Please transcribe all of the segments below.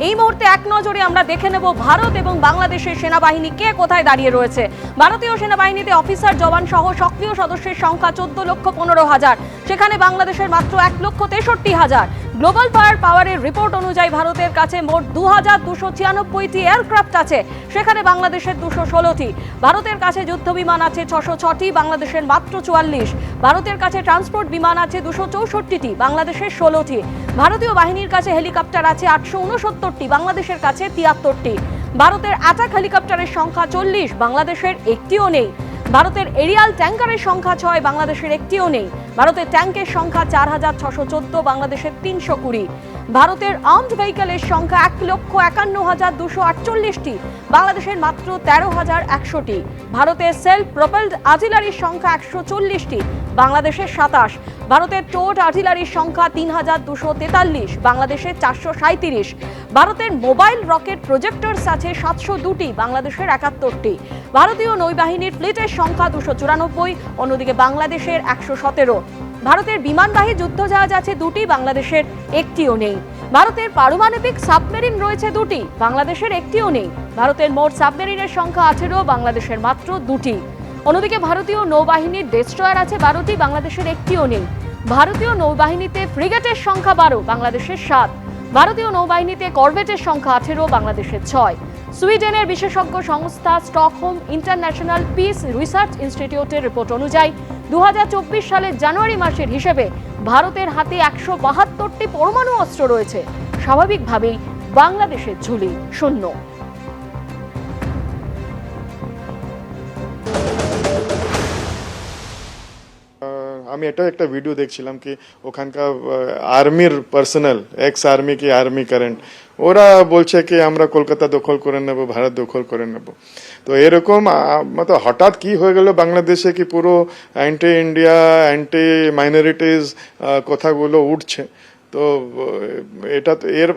এই মুহূর্তে এক নজরে আমরা দেখে নেব ভারত এবং বাংলাদেশের সেনাবাহিনী কে কোথায় দাঁড়িয়ে রয়েছে। ভারতীয় সেনাবাহিনীতে অফিসার জওয়ান সহ সক্রিয় সদস্যের সংখ্যা 14,15,000, সেখানে বাংলাদেশের মাত্র 1,63,000। গ্লোবাল ফায়ার পাওয়ারের রিপোর্ট অনুযায়ী ভারতের কাছে মোট 2,296টি এয়ারক্রাফট আছে, সেখানে বাংলাদেশের 216টি। ভারতের কাছে যুদ্ধ বিমান আছে 606টি, বাংলাদেশের মাত্র 44। ভারতের কাছে ট্রান্সপোর্ট বিমান আছে 264টি, বাংলাদেশের 16টি। ভারতীয় বাহিনীর কাছে হেলিকপ্টার আছে 869টি, বাংলাদেশের কাছে 73টি। ভারতের অ্যাটাক হেলিকপ্টারের সংখ্যা 40, বাংলাদেশের একটিও নেই। ভারতের এরিয়াল ট্যাঙ্কারের সংখ্যা 6, বাংলাদেশের একটিও নেই। ভারতের ট্যাঙ্কের সংখ্যা 4,614, বাংলাদেশের 320। ভারতের আর্মড ভেহিকলের সংখ্যা 1,51,248টি, বাংলাদেশের মাত্র 13,100টি। ভারতের সেলফ প্রপেলড আর্টিলারির সংখ্যা 140টি, বাংলাদেশের 27। ভারতের টোড আর্টিলারির সংখ্যা 3,243, বাংলাদেশের 437। ভারতের মোবাইল রকেট প্রজেক্টরস আছে 702টি, বাংলাদেশের 71টি। ভারতীয় নৌবাহিনীর ফ্লিটের সংখ্যা 294, অন্যদিকে বাংলাদেশের 117। ভারতের বিমানবাহী যুদ্ধজাহাজ আছে 2টি, বাংলাদেশের একটিও নেই। ভারতের পারমাণবিক সাবমেরিন রয়েছে 2টি, বাংলাদেশের একটিও নেই। ভারতের মোট সাবমেরিনের সংখ্যা 18, বাংলাদেশের মাত্র 2টি। অন্যদিকে ভারতীয় নৌবাহিনীর ডেস্ট্রয়ার আছে 12টি, বাংলাদেশের একটিও নেই। ভারতীয় নৌবাহিনীতে ফ্রিগেটের সংখ্যা 12, বাংলাদেশের 7। ভারতীয় নৌবাহিনীতে করভেটের সংখ্যা 18, বাংলাদেশের 6। সুইডেনের বিশেষজ্ঞ সংস্থা স্টকহোম ইন্টারন্যাশনাল পিস রিসার্চ ইনস্টিটিউটের রিপোর্ট অনুযায়ী 2024 সালের জানুয়ারি মাসের হিসেবে ভারতের হাতে 172টি পরমাণু অস্ত্র রয়েছে। স্বাভাবিকভাবেই বাংলাদেশের ঝুলি শূন্য। আমি এটা একটা ভিডিও দেখছিলাম কি ওখানকার আর্মির পার্সোনাল এক্স আর্মি কি আর্মি কারেন্ট ওরা বলছে কি আমরা কলকাতা দখল করে নেব, ভারত দখল করে নেব। তো এরকম মানে হঠাৎ কি হয়ে গেল বাংলাদেশে কি পুরো অ্যান্টি ইন্ডিয়া অ্যান্টি মাইনরিটিজ কথাগুলো উঠছে। তো এটা তো এর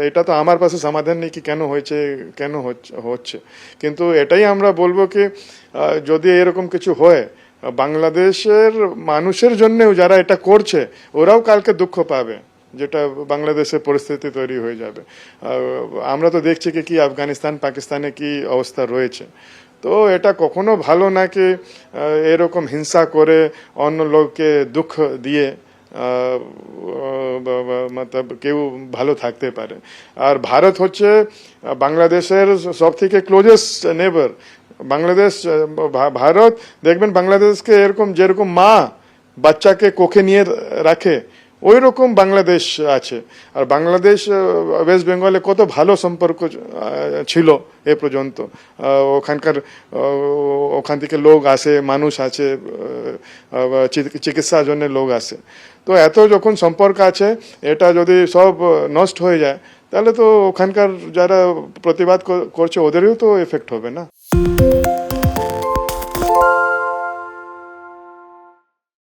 এটা তো আমার পাশে সমাধান নেই কি কেন হয়েছে কেন হচ্ছে। কিন্তু এটাই আমরা বলবো কি যদি এরকম কিছু হয় বাংলাদেশের মানুষের জন্যও যারা এটা করছে ওরাও কালকে দুঃখ পাবে, যেটা বাংলাদেশের পরিস্থিতি তৈরি হয়ে যাবে। আমরা তো দেখছি কি আফগানিস্তান পাকিস্তানে কি অবস্থা রয়েছে। তো এটা কখনো ভালো না কি এরকম হিংসা করে অন্য লোককে দুঃখ দিয়ে মতলব কেউ ভালো থাকতে পারে। আর ভারত হচ্ছে বাংলাদেশের সব থেকে ক্লোজেস্ট নেবার। বাংলাদেশ ভারত দেখবেন বাংলাদেশকে এরকম যেরকম মা বাচ্চাকে কোখে নিয়ে রাখে ওই রকম বাংলাদেশ আছে। আর বাংলাদেশ ওয়েস্ট বেঙ্গলে কত ভালো সম্পর্ক ছিল এ পর্যন্ত। ওখান থেকে লোক আসে, মানুষ আছে, চিকিৎসার জন্য লোক আসে। তো এত যখন সম্পর্ক আছে এটা যদি সব নষ্ট হয়ে যায় তাহলে তো ওখানকার যারা প্রতিবাদ করছে ওদেরও তো এফেক্ট হবে না।